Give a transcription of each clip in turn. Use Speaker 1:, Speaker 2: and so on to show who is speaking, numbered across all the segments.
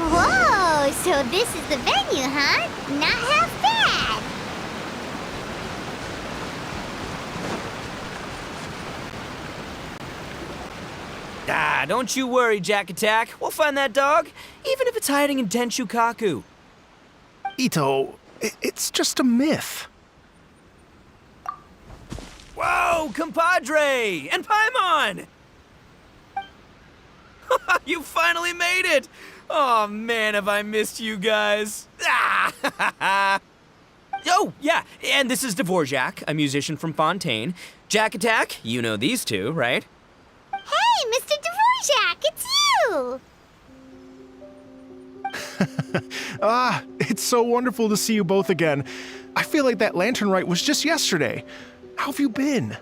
Speaker 1: Whoa, so this is the venue, huh? Not half bad.
Speaker 2: Ah, don't you worry, Jack Attack. We'll find that dog, even if it's hiding in Tenshukaku.
Speaker 3: Ito, it's just a myth.
Speaker 2: Whoa, compadre! And Paimon! You finally made it! Oh man, have I missed you guys. Ah! Oh, yeah, and this is Dvorak, a musician from Fontaine. Jack Attack, you know these two, right?
Speaker 1: Hey, Mr. Dvorak, it's you!
Speaker 3: It's so wonderful to see you both again. I feel like that lantern rite was just yesterday. How have you been?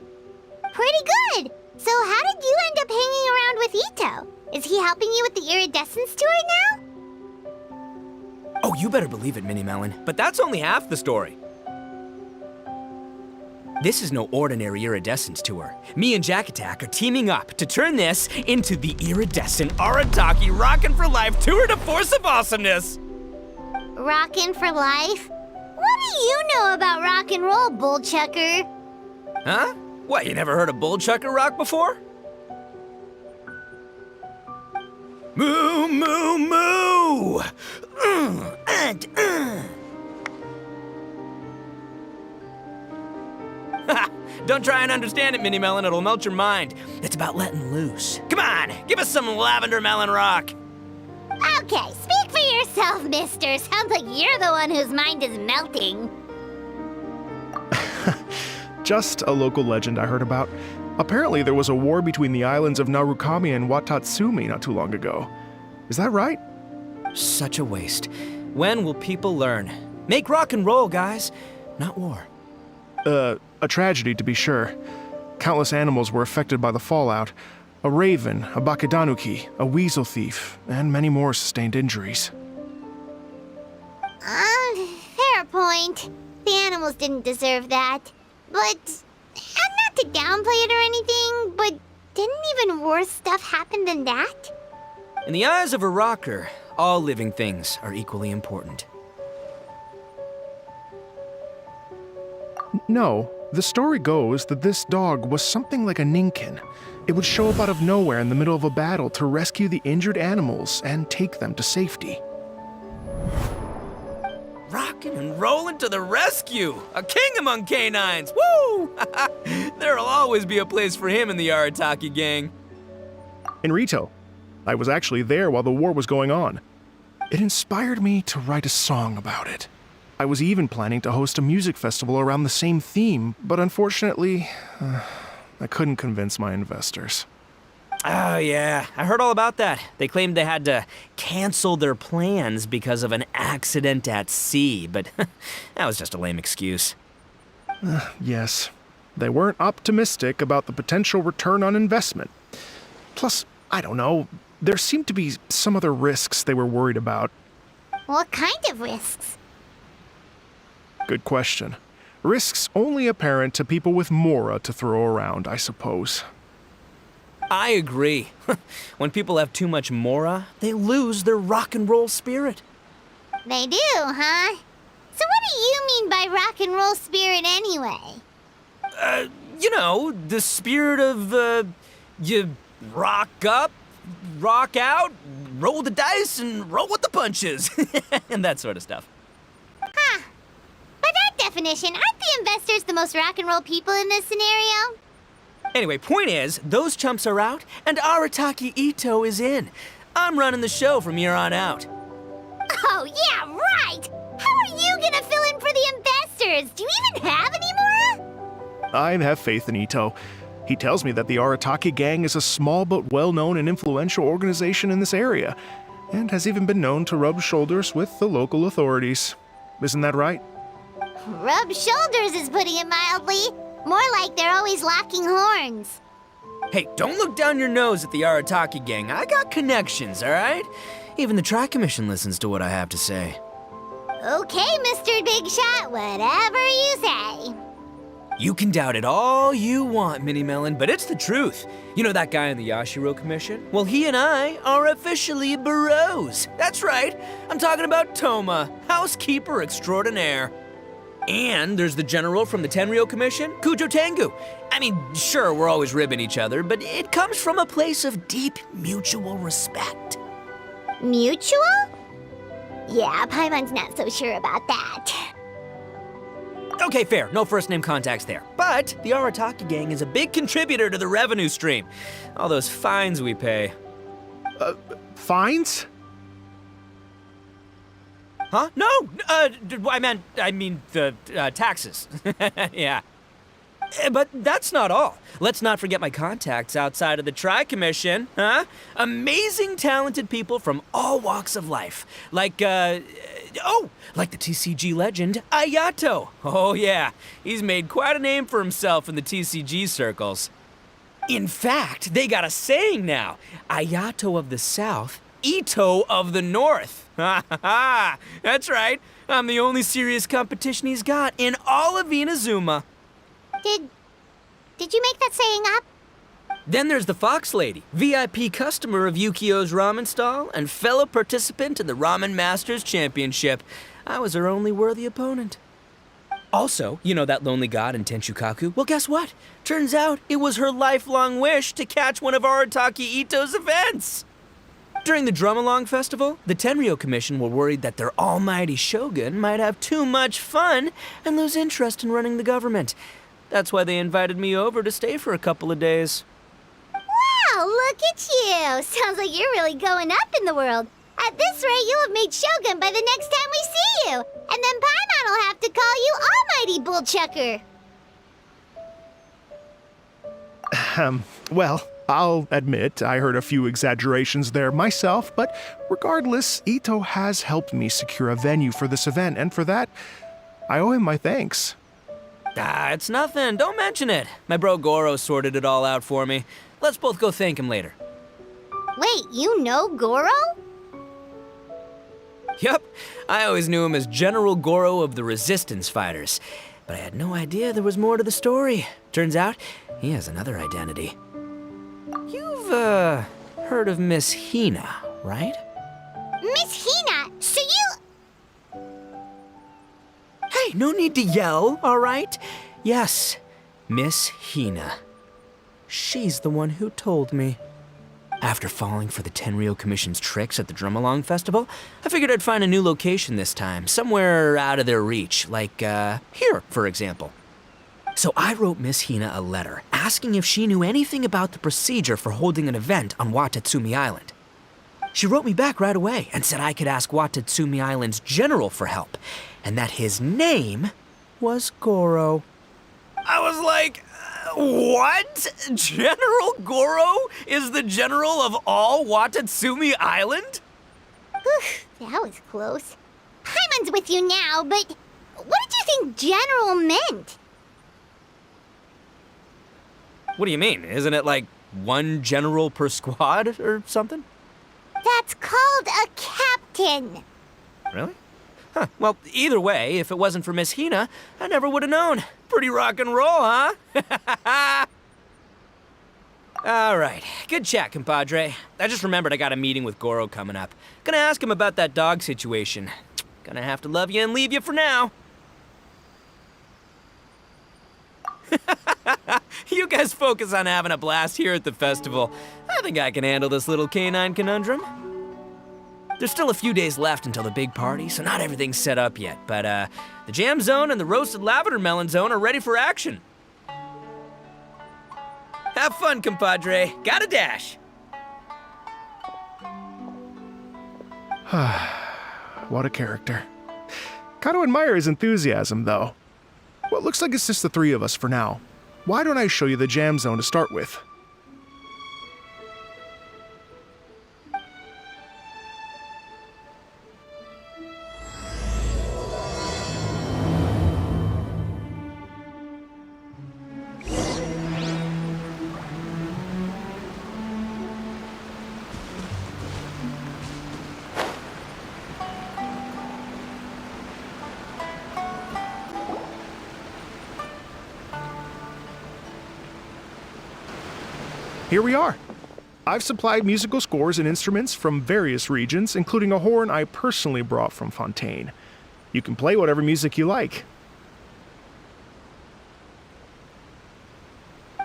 Speaker 1: Pretty good. So how did you end up hanging around with Ito? Is he helping you with the Iridescence tour now?
Speaker 2: Oh, you better believe it, Minnie Melon. But that's only half the story. This is no ordinary Iridescence tour. Me and Jack Attack are teaming up to turn this into the Iridescent Arataki Rockin for Life Tour de Force of Awesomeness!
Speaker 1: Rockin' for life? What do you know about rock and roll, bullchucker?
Speaker 2: Huh? What, you never heard a bullchucker rock before? Moo, moo, moo! Don't try and understand it, Minnie Melon. It'll melt your mind. It's about letting loose. Come on, give us some lavender melon rock.
Speaker 1: Okay, speak for yourself, mister. Sounds like you're the one whose mind is melting.
Speaker 3: Just a local legend I heard about. Apparently there was a war between the islands of Narukami and Watatsumi not too long ago. Is that right?
Speaker 2: Such a waste. When will people learn? Make rock and roll, guys, not war.
Speaker 3: A tragedy to be sure. Countless animals were affected by the fallout. A raven, a bakedanuki, a weasel thief, and many more sustained injuries.
Speaker 1: Fair point. The animals didn't deserve that. But, not to downplay it or anything, but didn't even worse stuff happen than that?
Speaker 2: In the eyes of a rocker, all living things are equally important.
Speaker 3: No, the story goes that this dog was something like a ninkin. It would show up out of nowhere in the middle of a battle to rescue the injured animals and take them to safety.
Speaker 2: Rockin' and rollin' to the rescue! A king among canines! Woo! There'll always be a place for him in the Arataki gang.
Speaker 3: In Rito, I was actually there while the war was going on. It inspired me to write a song about it. I was even planning to host a music festival around the same theme, but unfortunately, I couldn't convince my investors.
Speaker 2: Oh yeah, I heard all about that. They claimed they had to cancel their plans because of an accident at sea, but that was just a lame excuse.
Speaker 3: Yes, they weren't optimistic about the potential return on investment. Plus, I don't know, there seemed to be some other risks they were worried about.
Speaker 1: What kind of risks?
Speaker 3: Good question. Risks only apparent to people with mora to throw around, I suppose.
Speaker 2: I agree. When people have too much mora, they lose their rock and roll spirit.
Speaker 1: They do, huh? So what do you mean by rock and roll spirit anyway?
Speaker 2: You know, the spirit of, you rock up, rock out, roll the dice, and roll with the punches. And that sort of stuff.
Speaker 1: Huh. By that definition, aren't the investors the most rock and roll people in this scenario?
Speaker 2: Anyway, point is, those chumps are out, and Arataki Ito is in. I'm running the show from here on out.
Speaker 1: Oh, yeah, right! How are you gonna fill in for the investors? Do you even have any more?
Speaker 3: I have faith in Ito. He tells me that the Arataki gang is a small but well-known and influential organization in this area, and has even been known to rub shoulders with the local authorities. Isn't that right?
Speaker 1: Rub shoulders is putting it mildly. More like they're always locking horns.
Speaker 2: Hey, don't look down your nose at the Arataki gang. I got connections, all right? Even the Tri-Commission listens to what I have to say.
Speaker 1: Okay, Mr. Big Shot, whatever you say.
Speaker 2: You can doubt it all you want, Mini Melon, but it's the truth. You know that guy in the Yashiro Commission? Well, he and I are officially bros. That's right. I'm talking about Toma, housekeeper extraordinaire. And there's the general from the Tenryo Commission, Kujo Tengu. I mean, sure, we're always ribbing each other, but it comes from a place of deep mutual respect.
Speaker 1: Mutual? Yeah, Paimon's not so sure about that.
Speaker 2: Okay, fair. No first name contacts there. But the Arataki gang is a big contributor to the revenue stream. All those fines we pay.
Speaker 3: Fines?
Speaker 2: Huh? No! I mean the taxes. Yeah. But that's not all. Let's not forget my contacts outside of the Tri-Commission, huh? Amazing, talented people from all walks of life. Like the TCG legend, Ayato. Oh yeah, he's made quite a name for himself in the TCG circles. In fact, they got a saying now. Ayato of the South, Ito of the North. Ha ha ha! That's right. I'm the only serious competition he's got in all of Inazuma.
Speaker 1: Did you make that saying up?
Speaker 2: Then there's the Fox Lady, VIP customer of Yukio's ramen stall and fellow participant in the Ramen Masters Championship. I was her only worthy opponent. Also, you know that lonely god in Tenshukaku? Well, guess what? Turns out it was her lifelong wish to catch one of Arataki Ito's events. During the Drum-Along Festival, the Tenryo Commission were worried that their almighty shogun might have too much fun and lose interest in running the government. That's why they invited me over to stay for a couple of days.
Speaker 1: Wow, look at you! Sounds like you're really going up in the world. At this rate, you'll have made Shogun by the next time we see you. And then Paimon will have to call you Almighty Bullchucker.
Speaker 3: Well, I'll admit I heard a few exaggerations there myself, but regardless, Ito has helped me secure a venue for this event, and for that, I owe him my thanks.
Speaker 2: It's nothing. Don't mention it. My bro Goro sorted it all out for me. Let's both go thank him later.
Speaker 1: Wait, you know Goro?
Speaker 2: Yup. I always knew him as General Goro of the Resistance Fighters. But I had no idea there was more to the story. Turns out, he has another identity. You've, heard of Miss Hina, right?
Speaker 1: Miss Hina, so you...
Speaker 2: Hey, no need to yell, all right? Yes, Miss Hina. She's the one who told me. After falling for the Tenryo Commission's tricks at the Drum-Along Festival, I figured I'd find a new location this time, somewhere out of their reach, like, here, for example. So I wrote Miss Hina a letter, asking if she knew anything about the procedure for holding an event on Watatsumi Island. She wrote me back right away and said I could ask Watatsumi Island's general for help, and that his name was Goro. I was like, what? General Goro is the general of all Watatsumi Island?
Speaker 1: Whew, that was close. Paimon's with you now, but what did you think general meant?
Speaker 2: What do you mean? Isn't it like one general per squad or something?
Speaker 1: That's called a captain.
Speaker 2: Really? Huh. Well, either way, if it wasn't for Miss Hina, I never would have known. Pretty rock and roll, huh? All right. Good chat, compadre. I just remembered I got a meeting with Goro coming up. Gonna ask him about that dog situation. Gonna have to love you and leave you for now. You guys focus on having a blast here at the festival. I think I can handle this little canine conundrum. There's still a few days left until the big party, so not everything's set up yet, but the jam zone and the roasted lavender melon zone are ready for action. Have fun, compadre. Gotta dash.
Speaker 3: What a character. Gotta admire his enthusiasm, though. Well, it looks like it's just the three of us for now. Why don't I show you the jam zone to start with? here we are. I've supplied musical scores and instruments from various regions, including a horn I personally brought from Fontaine. You can play whatever music you like.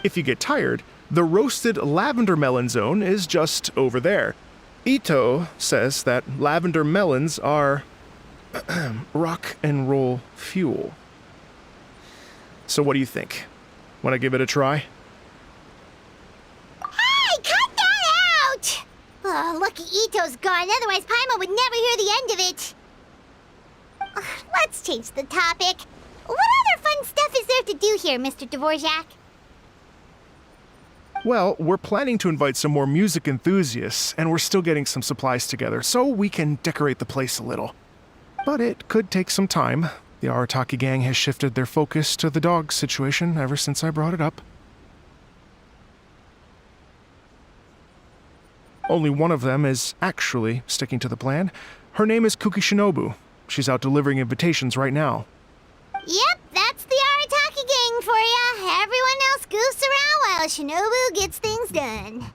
Speaker 3: If you get tired, the roasted lavender melon zone is just over there. Ito says that lavender melons are rock and roll fuel. So what do you think? Want to give it a try?
Speaker 1: Hey, cut that out! Oh, lucky Ito's gone, otherwise Paimon would never hear the end of it. Let's change the topic. What other fun stuff is there to do here, Mr. Dvorak?
Speaker 3: Well, we're planning to invite some more music enthusiasts, and we're still getting some supplies together, so we can decorate the place a little. But it could take some time. The Arataki gang has shifted their focus to the dog situation ever since I brought it up. Only one of them is actually sticking to the plan. Her name is Kuki Shinobu. She's out delivering invitations right now.
Speaker 1: Yep, that's the Arataki gang for ya. Everyone else goofs around while Shinobu gets things done.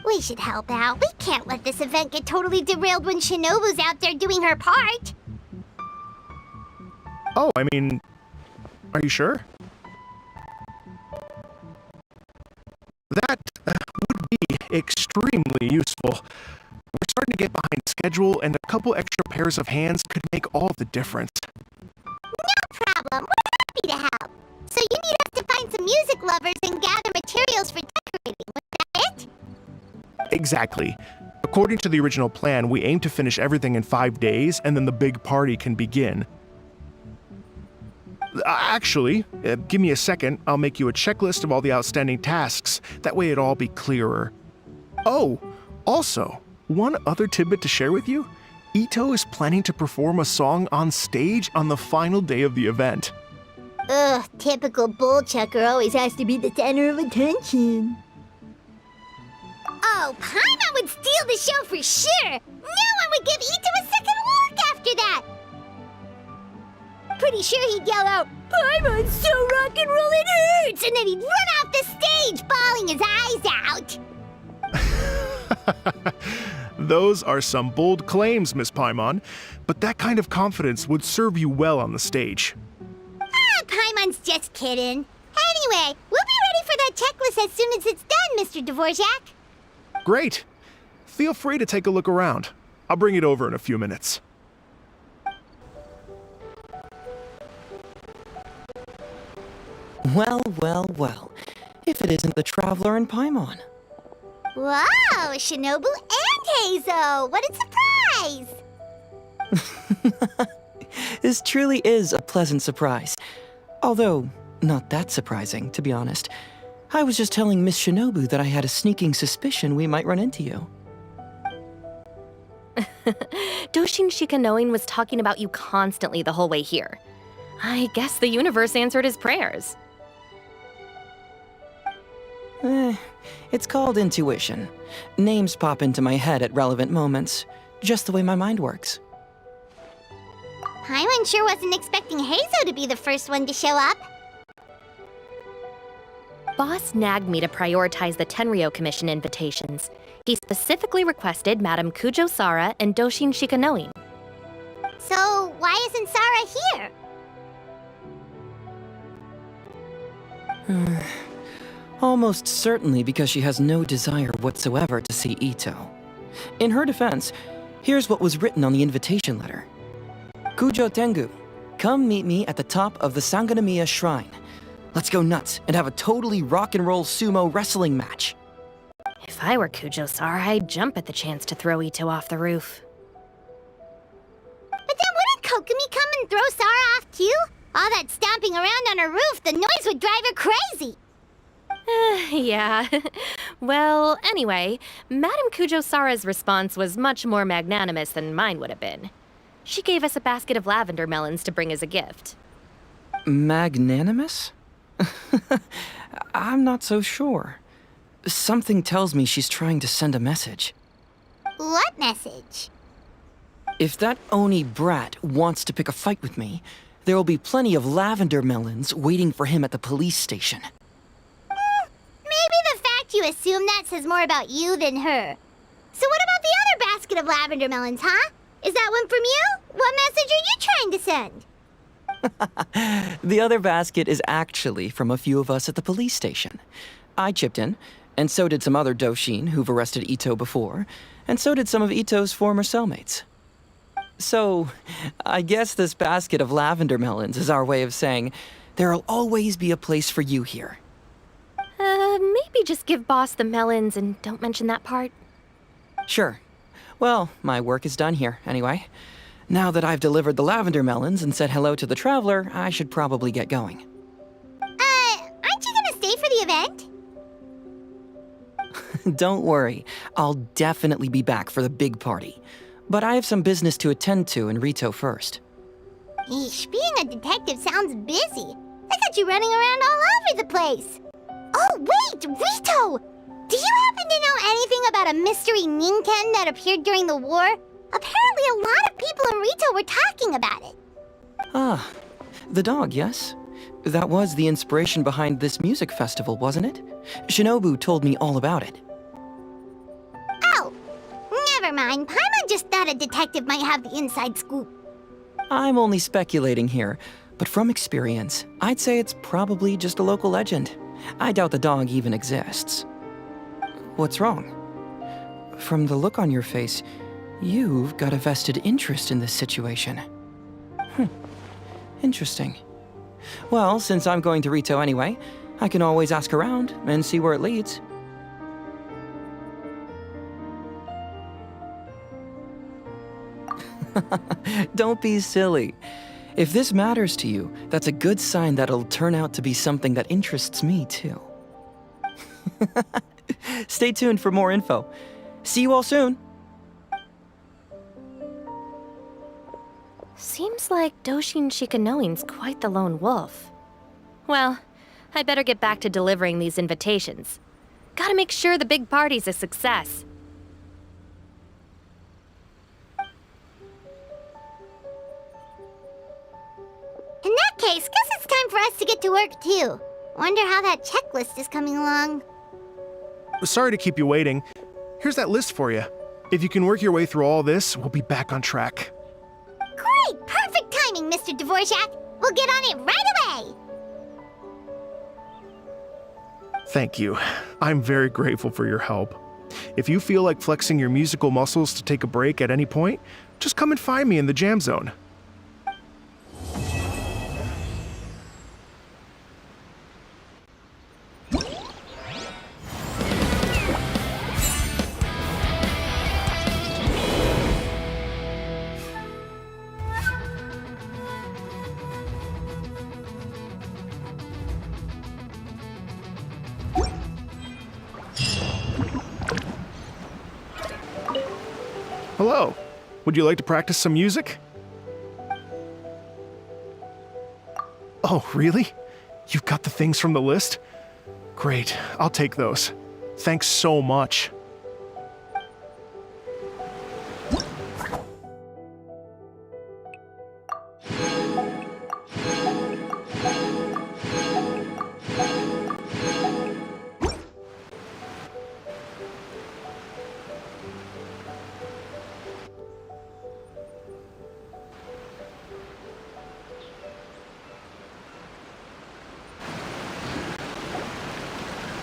Speaker 1: We should help out. We can't let this event get totally derailed when Shinobu's out there doing her part.
Speaker 3: Oh, I mean, are you sure? That would be extremely useful. We're starting to get behind schedule, and a couple extra pairs of hands could make all the difference.
Speaker 1: No problem. We're happy to help. So you need us to find some music lovers and gather materials for decorating. Was that it?
Speaker 3: Exactly. According to the original plan, we aim to finish everything in 5 days, and then the big party can begin. Actually, give me a second. I'll make you a checklist of all the outstanding tasks. That way it'll all be clearer. Oh, also, one other tidbit to share with you. Ito is planning to perform a song on stage on the final day of the event.
Speaker 1: Ugh, typical bullchucker always has to be the center of attention. Oh, Paimon would steal the show for sure! No one would give Ito a second look after that! Pretty sure he'd yell out, "Paimon's so rock and roll it hurts!" And then he'd run off the stage, bawling his eyes out.
Speaker 3: Those are some bold claims, Miss Paimon, but that kind of confidence would serve you well on the stage.
Speaker 1: Ah, Paimon's just kidding. Anyway, we'll be ready for that checklist as soon as it's done, Mr. Dvorak.
Speaker 3: Great. Feel free to take a look around. I'll bring it over in a few minutes.
Speaker 4: Well, well, well. If it isn't the Traveler and Paimon.
Speaker 1: Wow, Shinobu and Heizo! What a surprise!
Speaker 4: This truly is a pleasant surprise. Although, not that surprising, to be honest. I was just telling Miss Shinobu that I had a sneaking suspicion we might run into you.
Speaker 5: Doshin Shikanoin was talking about you constantly the whole way here. I guess the universe answered his prayers.
Speaker 4: It's called intuition. Names pop into my head at relevant moments, just the way my mind works.
Speaker 1: Paimon sure wasn't expecting Heizo to be the first one to show up.
Speaker 5: Boss nagged me to prioritize the Tenryo Commission invitations. He specifically requested Madame Kujo Sara and Doshin Shikanoin.
Speaker 1: So, why isn't Sara here?
Speaker 4: Almost certainly because she has no desire whatsoever to see Ito. In her defense, here's what was written on the invitation letter. Kujo Tengu, come meet me at the top of the Sangonomiya Shrine. Let's go nuts and have a totally rock and roll sumo wrestling match.
Speaker 5: If I were Kujo Sara, I'd jump at the chance to throw Ito off the roof.
Speaker 1: But then wouldn't Kokomi come and throw Sara off too? All that stomping around on her roof, the noise would drive her crazy.
Speaker 5: Yeah. Well, anyway, Madame Kujo Sara's response was much more magnanimous than mine would have been. She gave us a basket of lavender melons to bring as a gift.
Speaker 4: Magnanimous? I'm not so sure. Something tells me she's trying to send a message.
Speaker 1: What message?
Speaker 4: If that Oni brat wants to pick a fight with me, there will be plenty of lavender melons waiting for him at the police station.
Speaker 1: Maybe the fact you assume that says more about you than her. So what about the other basket of lavender melons, huh? Is that one from you? What message are you trying to send?
Speaker 4: The other basket is actually from a few of us at the police station. I chipped in, and so did some other Doshin who've arrested Ito before, and so did some of Ito's former cellmates. So, I guess this basket of lavender melons is our way of saying, there'll always be a place for you here.
Speaker 5: Maybe just give Boss the melons and don't mention that part.
Speaker 4: Sure. Well, my work is done here, anyway. Now that I've delivered the lavender melons and said hello to the traveler, I should probably get going.
Speaker 1: Aren't you gonna stay for the event?
Speaker 4: Don't worry, I'll definitely be back for the big party. But I have some business to attend to in Rito first.
Speaker 1: Eesh, being a detective sounds busy. I got you running around all over the place. Oh, wait, Rito! Do you happen to know anything about a mystery Ninken that appeared during the war? Apparently a lot of people in Rito were talking about it.
Speaker 4: Ah, the dog, yes? That was the inspiration behind this music festival, wasn't it? Shinobu told me all about it.
Speaker 1: Oh, never mind. Paimon just thought a detective might have the inside scoop.
Speaker 4: I'm only speculating here, but from experience, I'd say it's probably just a local legend. I doubt the dog even exists. What's wrong? From the look on your face, you've got a vested interest in this situation. Interesting. Well, since I'm going to Rito anyway, I can always ask around and see where it leads. Don't be silly. If this matters to you, that's a good sign that it'll turn out to be something that interests me too. Stay tuned for more info. See you all soon.
Speaker 5: Seems like Doshin Shikanoin's quite the lone wolf. Well, I better get back to delivering these invitations. Gotta make sure the big party's a success.
Speaker 1: In that case, guess it's time for us to get to work too. Wonder how that checklist is coming along.
Speaker 3: Sorry to keep you waiting. Here's that list for you. If you can work your way through all this, we'll be back on track.
Speaker 1: Great! Perfect timing, Mr. Dvorak! We'll get on it right away!
Speaker 3: Thank you. I'm very grateful for your help. If you feel like flexing your musical muscles to take a break at any point, just come and find me in the jam zone. Hello. Would you like to practice some music? Oh, really? You've got the things from the list? Great, I'll take those. Thanks so much.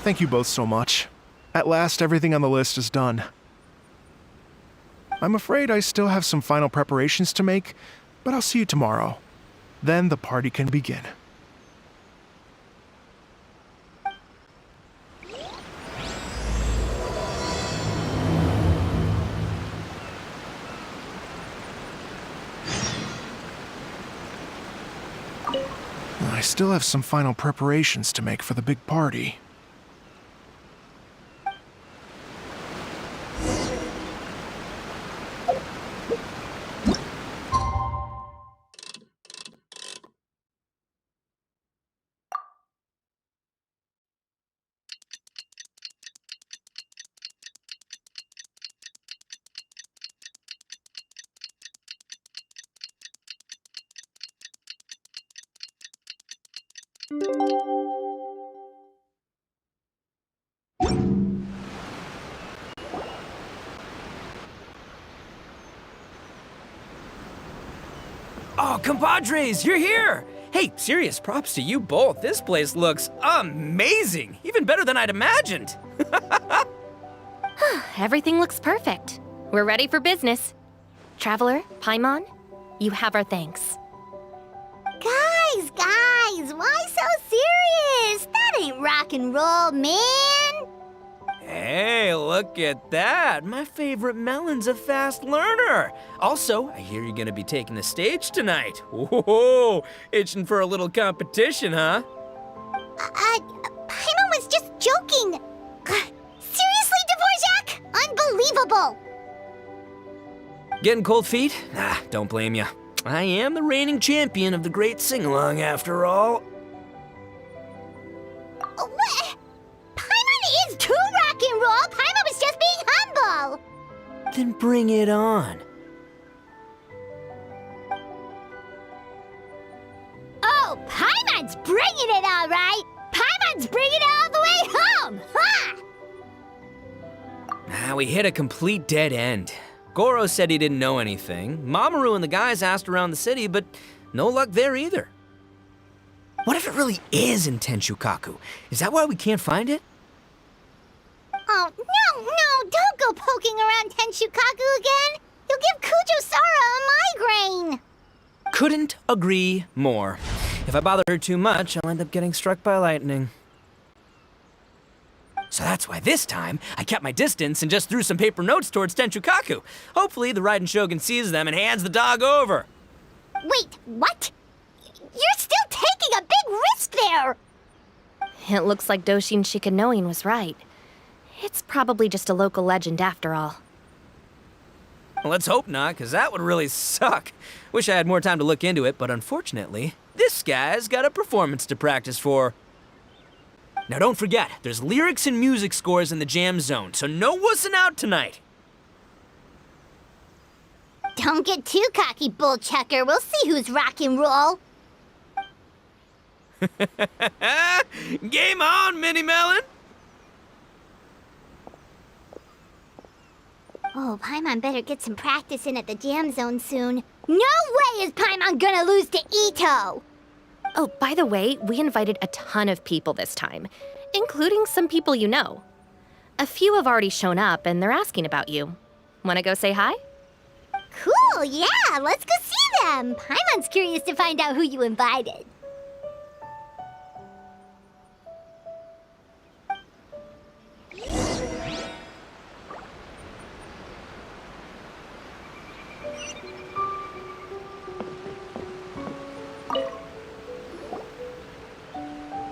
Speaker 3: Thank you both so much. At last, everything on the list is done. I'm afraid I still have some final preparations to make, but I'll see you tomorrow. Then the party can begin. I still have some final preparations to make for the big party.
Speaker 2: compadres, you're here! Hey, serious props to you both. This place looks amazing! Even better than I'd imagined!
Speaker 5: Everything looks perfect. We're ready for business. Traveler, Paimon, you have our thanks.
Speaker 1: Guys, why so serious? That ain't rock and roll, man.
Speaker 2: Hey, look at that! My favorite melon's a fast learner! Also, I hear you're gonna be taking the stage tonight. Whoa, itching for a little competition, huh?
Speaker 1: Paimon was just joking. Seriously, Dvorak? Unbelievable.
Speaker 2: Getting cold feet? Nah, don't blame ya. I am the reigning champion of the great sing-along, after all.
Speaker 1: What? Paimon is too rock and roll. Paimon was just being humble.
Speaker 2: Then bring it on.
Speaker 1: Oh, Paimon's bringing it all right. Paimon's bringing it all the way home. Ha!
Speaker 2: We hit a complete dead end. Goro said he didn't know anything. Mamoru and the guys asked around the city, but no luck there either. What if it really is in Tenshukaku? Is that why we can't find it?
Speaker 1: Oh, no, don't go poking around Tenshukaku again. You'll give Kujo-Sara a migraine.
Speaker 2: Couldn't agree more. If I bother her too much, I'll end up getting struck by lightning. So that's why this time, I kept my distance and just threw some paper notes towards Tenshukaku. Hopefully, the Raiden Shogun sees them and hands the dog over.
Speaker 1: Wait, what? You're still taking a big risk there.
Speaker 5: It looks like Doshin Shikanoin was right. It's probably just a local legend after all.
Speaker 2: Well, let's hope not, because that would really suck. Wish I had more time to look into it, but unfortunately, this guy's got a performance to practice for. Now don't forget, there's lyrics and music scores in the jam zone, so no wussing out tonight.
Speaker 1: Don't get too cocky, bullchucker. We'll see who's rock and roll.
Speaker 2: Game on, Mini Melon!
Speaker 1: Oh, Paimon better get some practice in at the jam zone soon. No way is Paimon gonna lose to Ito!
Speaker 5: Oh, by the way, we invited a ton of people this time, including some people you know. A few have already shown up, and they're asking about you. Wanna go say hi?
Speaker 1: Cool, yeah, let's go see them. Paimon's curious to find out who you invited.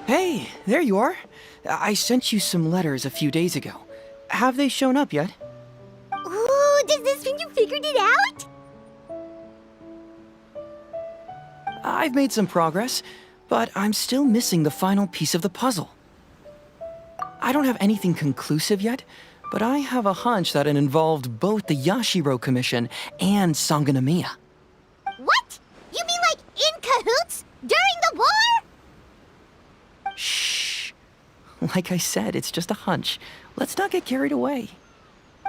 Speaker 4: Hey, there you are. I sent you some letters a few days ago. Have they shown up yet?
Speaker 1: Ooh, does this mean you figured it out?
Speaker 4: I've made some progress, but I'm still missing the final piece of the puzzle. I don't have anything conclusive yet, but I have a hunch that it involved both the Yashiro Commission and Sangonomiya.
Speaker 1: What? You mean like in cahoots? During the war?
Speaker 4: Shh. Like I said, it's just a hunch. Let's not get carried away.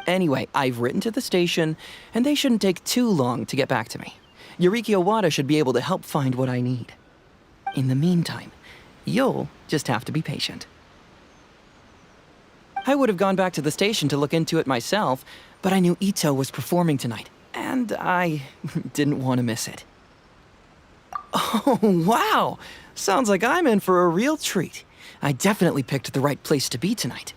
Speaker 4: Anyway, I've written to the station, and they shouldn't take too long to get back to me. Yuriki Owada should be able to help find what I need. In the meantime, you'll just have to be patient. I would have gone back to the station to look into it myself, but I knew Ito was performing tonight, and I didn't want to miss it. Oh, wow! Sounds like I'm in for a real treat. I definitely picked the right place to be tonight.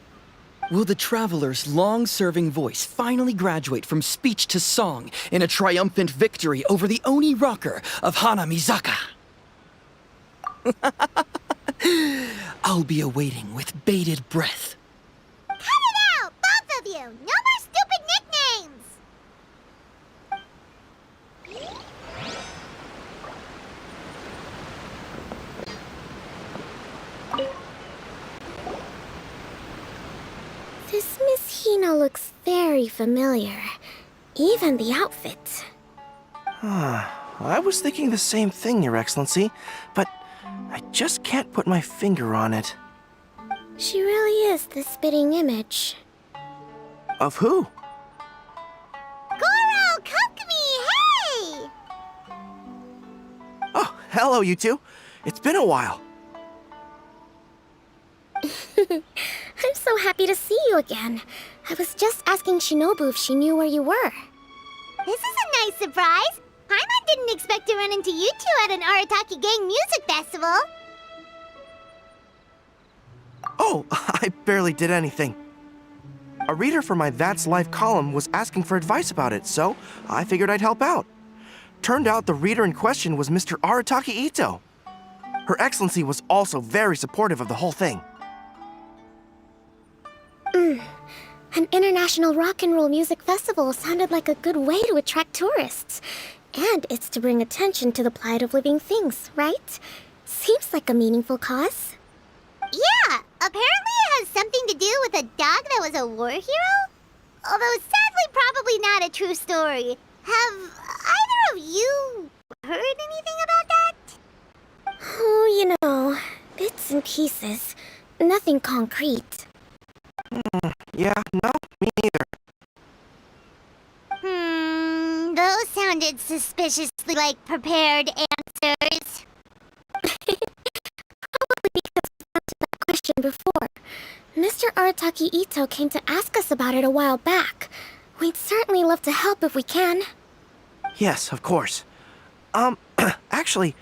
Speaker 4: Will the Traveler's long-serving voice finally graduate from speech to song in a triumphant victory over the Oni rocker of Hanamizaka? I'll be awaiting with bated breath.
Speaker 1: Cut it out, both of you! No more stupid nicknames! This Miss Hina looks very familiar. Even the outfit.
Speaker 6: I was thinking the same thing, Your Excellency, but I just can't put my finger on it.
Speaker 1: She really is the spitting image.
Speaker 6: Of who?
Speaker 1: Goro, Kokumi, hey!
Speaker 6: hello, you two. It's been a while.
Speaker 1: I'm so happy to see you again. I was just asking Shinobu if she knew where you were. This is a nice surprise. Paimon didn't expect to run into you two at an Arataki Gang music festival.
Speaker 6: Oh, I barely did anything. A reader for my That's Life column was asking for advice about it, so I figured I'd help out. Turned out the reader in question was Mr. Arataki Ito. Her Excellency was also very supportive of the whole thing.
Speaker 1: An international rock and roll music festival sounded like a good way to attract tourists. And it's to bring attention to the plight of living things, right? Seems like a meaningful cause. Yeah, apparently it has something to do with a dog that was a war hero? Although sadly probably not a true story. Have either of you heard anything about that? Oh, you know, bits and pieces. Nothing concrete.
Speaker 6: Yeah, no, me neither.
Speaker 1: Those sounded suspiciously like prepared answers. Probably because we answered that question before. Mr. Arataki Ito came to ask us about it a while back. We'd certainly love to help if we can.
Speaker 6: Yes, of course. Actually,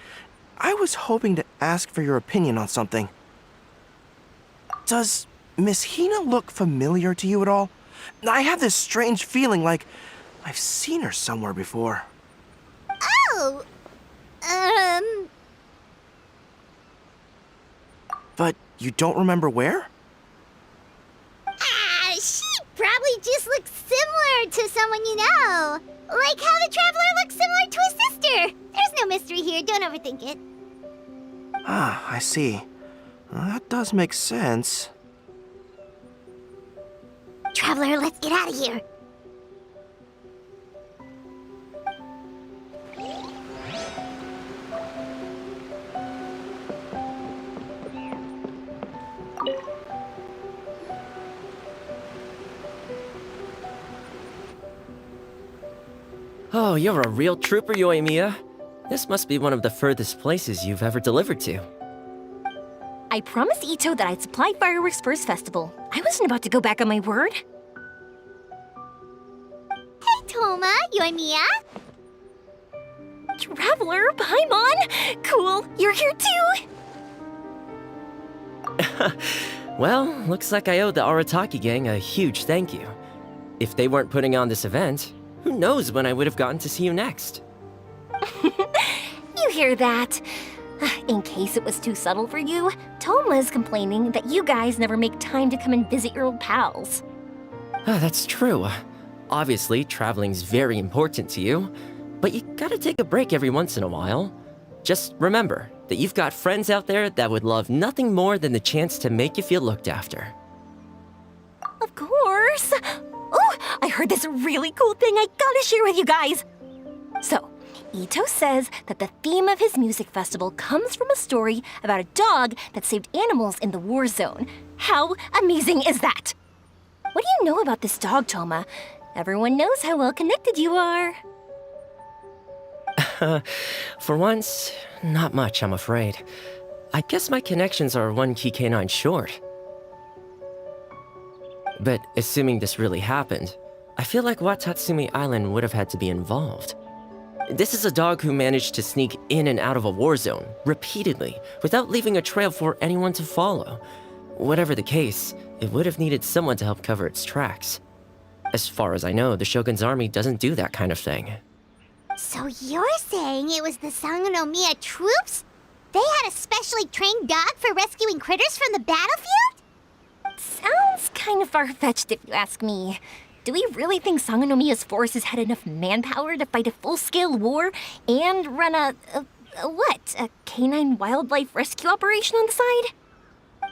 Speaker 6: I was hoping to ask for your opinion on something. Does Miss Hina look familiar to you at all? I have this strange feeling like I've seen her somewhere before.
Speaker 1: Oh!
Speaker 6: But you don't remember where?
Speaker 1: She probably just looks similar to someone you know. Like how the Traveler looks similar to his sister. There's no mystery here, don't overthink it.
Speaker 6: Ah, I see. That does make sense.
Speaker 1: Traveler, let's get out of here.
Speaker 4: Oh, you're a real trooper, Yoimiya. This must be one of the furthest places you've ever delivered to.
Speaker 7: I promised Ito that I'd supply fireworks for his festival. I wasn't about to go back on my word.
Speaker 1: Hey, Toma, Yoimiya.
Speaker 7: Traveler, Paimon! Cool, you're here too!
Speaker 4: Well, looks like I owe the Arataki Gang a huge thank you. If they weren't putting on this event, who knows when I would have gotten to see you next.
Speaker 7: You hear that? In case it was too subtle for you, Toma's complaining that you guys never make time to come and visit your old pals.
Speaker 4: That's true. Obviously, traveling's very important to you, but you gotta take a break every once in a while. Just remember that you've got friends out there that would love nothing more than the chance to make you feel looked after.
Speaker 7: Of course! Oh, I heard this really cool thing I gotta share with you guys! So, Ito says that the theme of his music festival comes from a story about a dog that saved animals in the war zone. How amazing is that? What do you know about this dog, Toma? Everyone knows how well connected you are.
Speaker 4: For once, not much, I'm afraid. I guess my connections are one key canine short. But assuming this really happened, I feel like Watatsumi Island would have had to be involved. This is a dog who managed to sneak in and out of a war zone, repeatedly, without leaving a trail for anyone to follow. Whatever the case, it would have needed someone to help cover its tracks. As far as I know, the Shogun's army doesn't do that kind of thing.
Speaker 1: So you're saying it was the Sangonomiya troops? They had a specially trained dog for rescuing critters from the battlefield?
Speaker 7: Sounds kind of far-fetched if you ask me. Do we really think Sangonomiya's forces had enough manpower to fight a full-scale war and run a canine wildlife rescue operation on the side?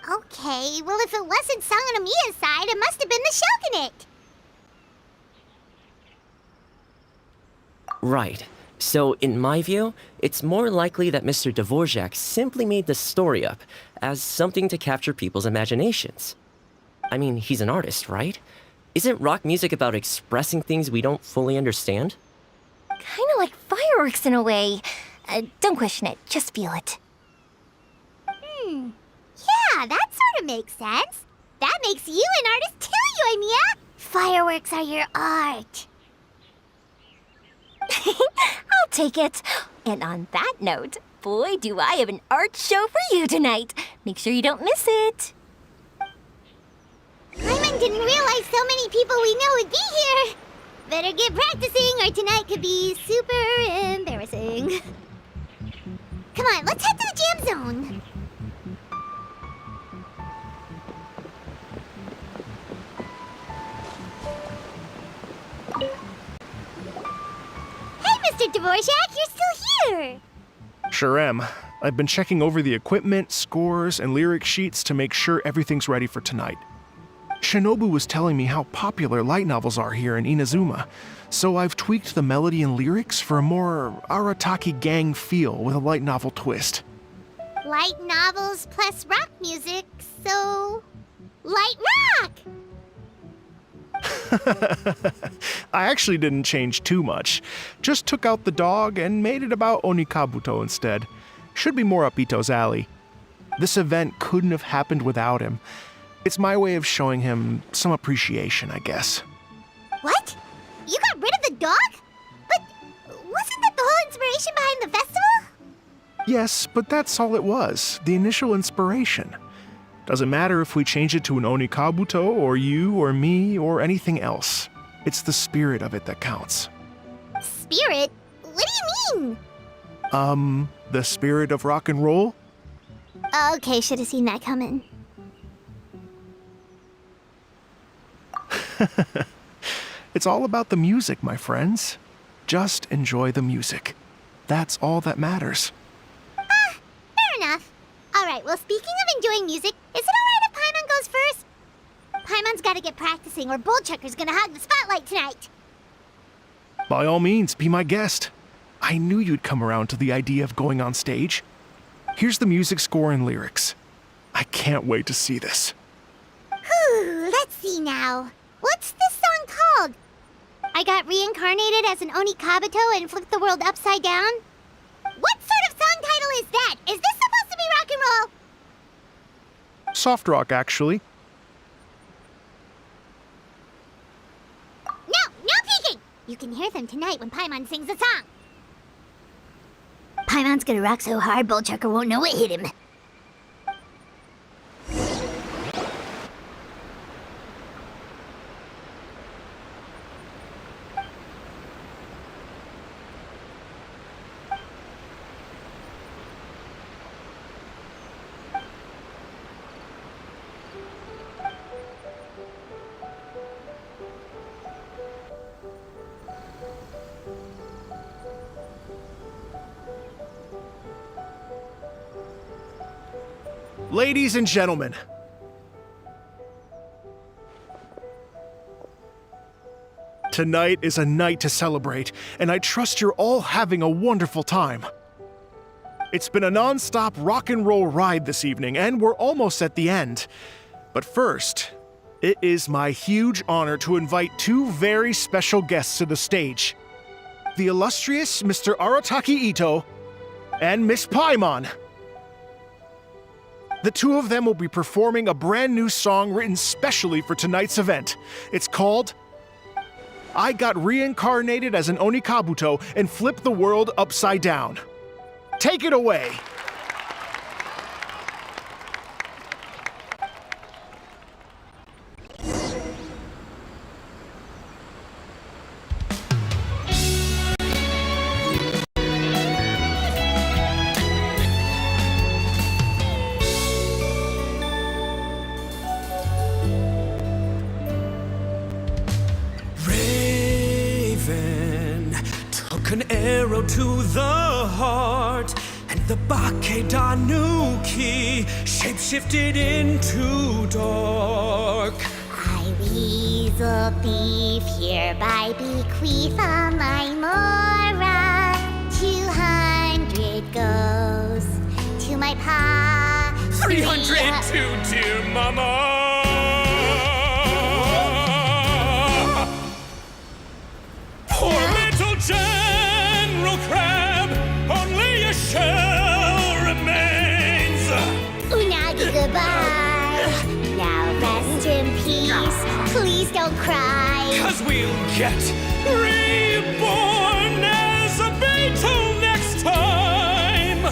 Speaker 1: Okay, well if it wasn't Sangonomiya's side, it must have been the Shogunate.
Speaker 4: Right. So, in my view, it's more likely that Mr. Dvorak simply made the story up as something to capture people's imaginations. I mean, he's an artist, right? Isn't rock music about expressing things we don't fully understand?
Speaker 7: Kinda like fireworks in a way. Don't question it, just feel it.
Speaker 1: Yeah, that sort of makes sense. That makes you an artist too, Yoimiya. Fireworks are your art.
Speaker 7: I'll take it. And on that note, boy, do I have an art show for you tonight. Make sure you don't miss it.
Speaker 1: Paimon didn't realize so many people we know would be here. Better get practicing or tonight could be super embarrassing. Come on, let's head to the jam zone. Hey, Mr. Dvorak, you're still here.
Speaker 3: Sure am. I've been checking over the equipment, scores, and lyric sheets to make sure everything's ready for tonight. Shinobu was telling me how popular light novels are here in Inazuma, so I've tweaked the melody and lyrics for a more Arataki gang feel with a light novel twist.
Speaker 1: Light novels plus rock music, so... light rock!
Speaker 3: I actually didn't change too much. Just took out the dog and made it about Onikabuto instead. Should be more up Ito's alley. This event couldn't have happened without him. It's my way of showing him some appreciation, I guess.
Speaker 1: What? You got rid of the dog? But wasn't that the whole inspiration behind the festival?
Speaker 3: Yes, but that's all it was, the initial inspiration. Doesn't matter if we change it to an Onikabuto, or you, or me, or anything else. It's the spirit of it that counts.
Speaker 1: Spirit? What do you mean?
Speaker 3: The spirit of rock and roll?
Speaker 1: Okay, should have seen that coming.
Speaker 3: It's all about the music, my friends. Just enjoy the music. That's all that matters.
Speaker 1: Fair enough. Alright, well, speaking of enjoying music, is it alright if Paimon goes first? Paimon's gotta get practicing or Bullchucker's gonna hog the spotlight tonight.
Speaker 3: By all means, be my guest. I knew you'd come around to the idea of going on stage. Here's the music score and lyrics. I can't wait to see this.
Speaker 1: Whew, let's see now. What's this song called? I got reincarnated as an Onikabuto and flipped the world upside down? What sort of song title is that? Is this supposed to be rock and roll?
Speaker 3: Soft rock, actually.
Speaker 1: No peeking! You can hear them tonight when Paimon sings a song. Paimon's gonna rock so hard, Bullchucker won't know it hit him.
Speaker 3: Ladies and gentlemen, tonight is a night to celebrate, and I trust you're all having a wonderful time. It's been a non-stop rock and roll ride this evening, and we're almost at the end. But first, it is my huge honor to invite two very special guests to the stage. The illustrious Mr. Arataki Ito and Miss Paimon. The two of them will be performing a brand new song written specially for tonight's event. It's called I Got Reincarnated as an Onikabuto and Flipped the World Upside Down. Take it away!
Speaker 2: An arrow to the heart, and the Bakedanuki shapeshifted into dark.
Speaker 1: I, weasel thief, hereby bequeath all my mora. 200 goes to my pa.
Speaker 2: 300 to dear mama. Poor little General Crab, only 'cause we'll get reborn as a Beetle next time.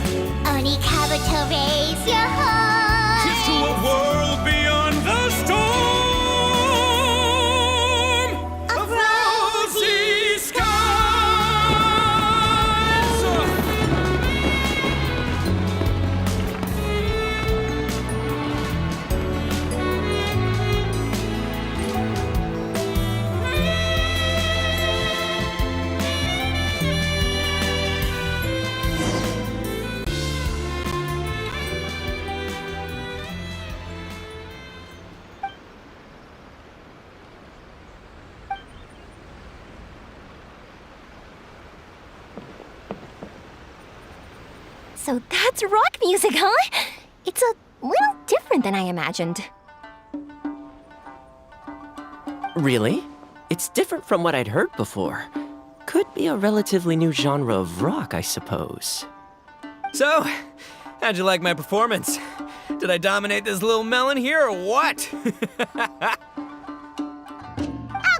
Speaker 1: Oni Kabuto, raise your heart.
Speaker 2: Here's to a world beyond the storm of rosy skies.
Speaker 7: So that's rock music, huh? It's a little different than I imagined.
Speaker 8: Really? It's different from what I'd heard before. Could be a relatively new genre of rock, I suppose.
Speaker 2: So, how'd you like my performance? Did I dominate this little melon here or what?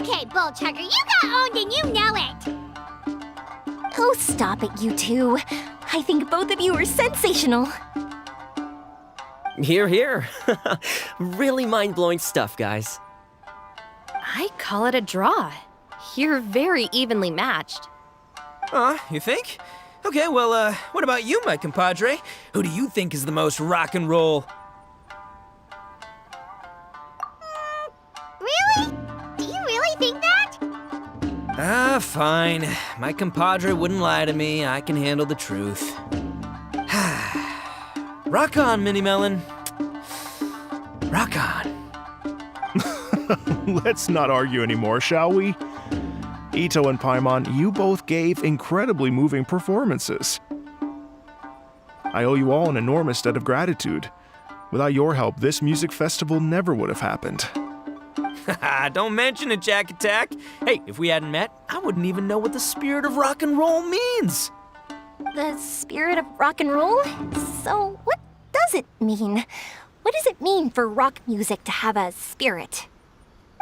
Speaker 1: Okay, Bullchugger, you got owned and you know it.
Speaker 7: Oh, stop it, you two. I think both of you are sensational.
Speaker 8: Hear, hear. Really mind-blowing stuff, guys.
Speaker 5: I call it a draw. You're very evenly matched.
Speaker 2: You think? Okay, well, what about you, my compadre? Who do you think is the most rock and roll?
Speaker 1: Really? Do you really think that?
Speaker 2: Fine. My compadre wouldn't lie to me. I can handle the truth. Rock on, Mini Melon. Rock on.
Speaker 3: Let's not argue anymore, shall we? Ito and Paimon, you both gave incredibly moving performances. I owe you all an enormous debt of gratitude. Without your help, this music festival never would have happened.
Speaker 2: Don't mention it, Jack Attack. Hey, if we hadn't met, I wouldn't even know what the spirit of rock and roll means.
Speaker 7: The spirit of rock and roll? So, what does it mean? What does it mean for rock music to have a spirit?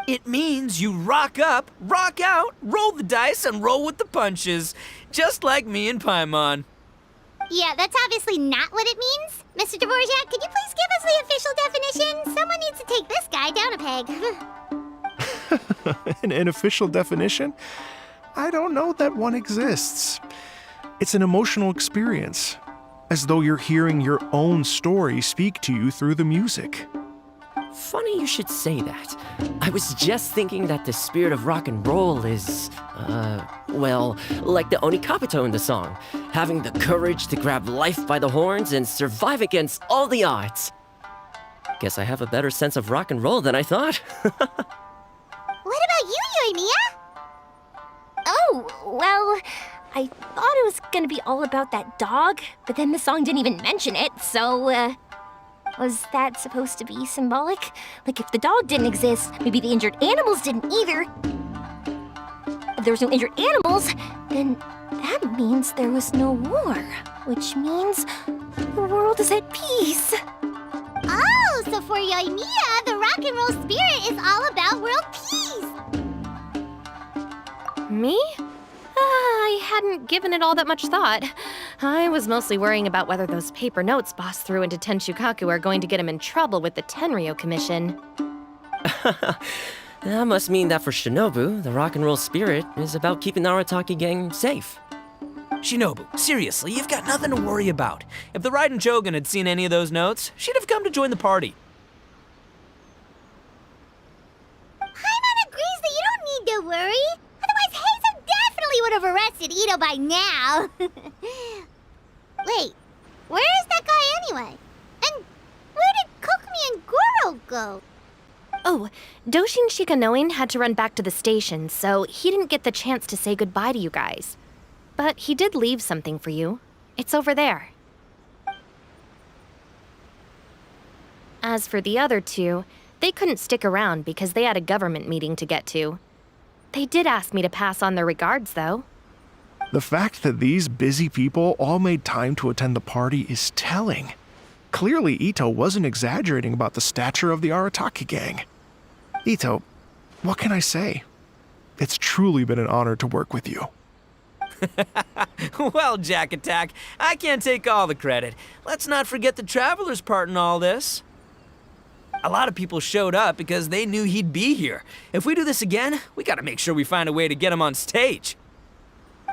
Speaker 2: It means you rock up, rock out, roll the dice, and roll with the punches. Just like me and Paimon.
Speaker 1: Yeah, that's obviously not what it means. Mr. Dvorak, could you please give us the official definition? Someone needs to take this guy down a peg.
Speaker 3: An official definition? I don't know that one exists. It's an emotional experience, as though you're hearing your own story speak to you through the music.
Speaker 8: Funny you should say that. I was just thinking that the spirit of rock and roll is, well, like the Oni Kabuto in the song. Having the courage to grab life by the horns and survive against all the odds. Guess I have a better sense of rock and roll than I thought.
Speaker 1: What about you, Yoimiya?
Speaker 7: Oh, well, I thought it was gonna be all about that dog, but then the song didn't even mention it, so, was that supposed to be symbolic? Like, if the dog didn't exist, maybe the injured animals didn't either. If there was no injured animals, then that means there was no war, which means the world is at peace.
Speaker 1: Oh, so for Yoimiya, the rock and roll spirit is all about world peace.
Speaker 5: Me? I hadn't given it all that much thought. I was mostly worrying about whether those paper notes Boss threw into Tenshukaku are going to get him in trouble with the Tenryo Commission.
Speaker 8: That must mean that for Shinobu, the rock and roll spirit is about keeping the Arataki gang safe.
Speaker 2: Shinobu, seriously, you've got nothing to worry about. If the Raiden Shogun had seen any of those notes, she'd have come to join the party.
Speaker 1: Paimon agrees that you don't need to worry. Otherwise, Heizo definitely would have arrested Ito by now. Wait, where is that guy anyway? And where did Kokomi and Goro go?
Speaker 5: Oh, Doshin Shikanoin had to run back to the station, so he didn't get the chance to say goodbye to you guys. But he did leave something for you. It's over there. As for the other two, they couldn't stick around because they had a government meeting to get to. They did ask me to pass on their regards, though.
Speaker 3: The fact that these busy people all made time to attend the party is telling. Clearly, Ito wasn't exaggerating about the stature of the Arataki gang. Ito, what can I say? It's truly been an honor to work with you.
Speaker 2: Well, Jack Attack, I can't take all the credit. Let's not forget the Traveler's part in all this. A lot of people showed up because they knew he'd be here. If we do this again, we gotta make sure we find a way to get him on stage.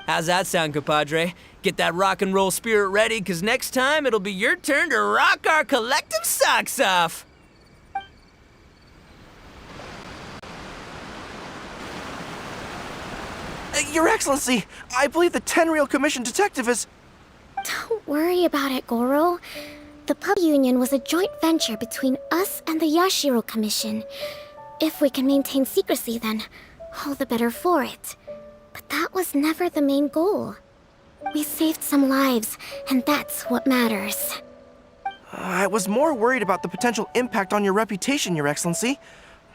Speaker 2: How's that sound, compadre? Get that rock and roll spirit ready, because next time it'll be your turn to rock our collective socks off.
Speaker 6: Your Excellency, I believe the Tenryou Commission detective is...
Speaker 1: Don't worry about it, Goro. The pub union was a joint venture between us and the Yashiro Commission. If we can maintain secrecy, then all the better for it. But that was never the main goal. We saved some lives, and that's what matters.
Speaker 6: I was more worried about the potential impact on your reputation, Your Excellency.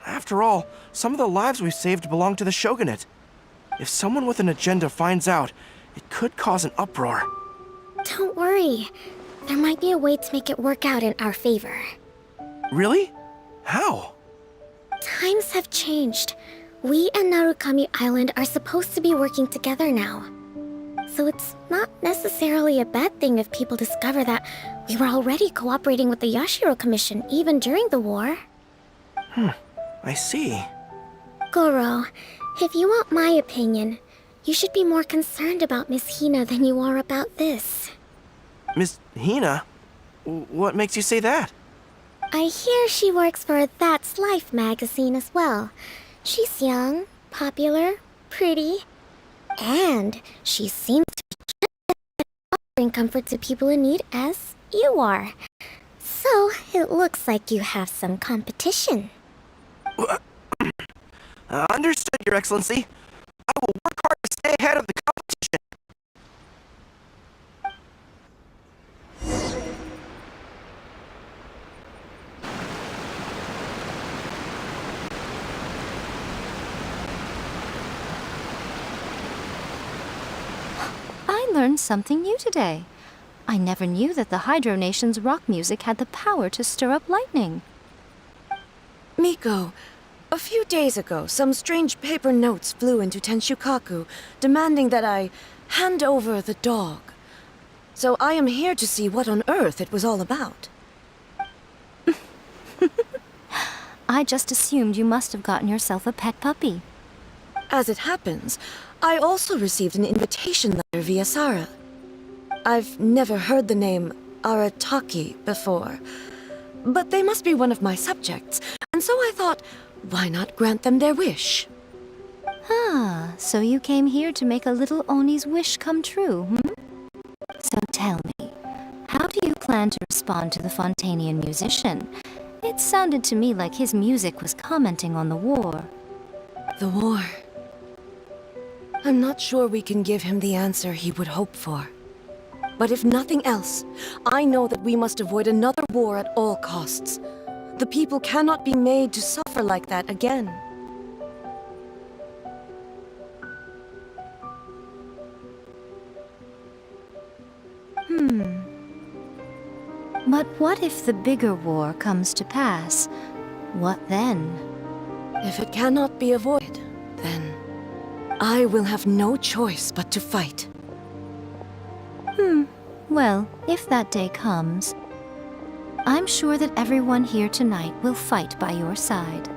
Speaker 6: After all, some of the lives we've saved belong to the Shogunate. If someone with an agenda finds out, it could cause an uproar.
Speaker 1: Don't worry. There might be a way to make it work out in our favor.
Speaker 6: Really? How?
Speaker 1: Times have changed. We and Narukami Island are supposed to be working together now. So it's not necessarily a bad thing if people discover that we were already cooperating with the Yashiro Commission even during the war.
Speaker 6: I see.
Speaker 1: Goro, if you want my opinion, you should be more concerned about Miss Hina than you are about this.
Speaker 6: Miss Hina? What makes you say that?
Speaker 1: I hear she works for That's Life magazine as well. She's young, popular, pretty, and she seems to be just offering comfort to people in need as you are. So it looks like you have some competition.
Speaker 6: Understood, Your Excellency. I will work hard to stay ahead of the competition.
Speaker 9: I learned something new today. I never knew that the Hydro Nation's rock music had the power to stir up lightning.
Speaker 10: Miko, a few days ago, some strange paper notes flew into Tenshukaku, demanding that I hand over the dog. So I am here to see what on earth it was all about.
Speaker 9: I just assumed you must have gotten yourself a pet puppy.
Speaker 10: As it happens, I also received an invitation letter via Sara. I've never heard the name Arataki before, but they must be one of my subjects, and so I thought, why not grant them their wish?
Speaker 9: Ah, so you came here to make a little Oni's wish come true, So tell me, how do you plan to respond to the Fontanian musician? It sounded to me like his music was commenting on the war.
Speaker 10: The war. I'm not sure we can give him the answer he would hope for. But if nothing else, I know that we must avoid another war at all costs. The people cannot be made to suffer like that again.
Speaker 9: But what if the bigger war comes to pass? What then?
Speaker 10: If it cannot be avoided, then I will have no choice but to fight.
Speaker 9: Well, if that day comes, I'm sure that everyone here tonight will fight by your side.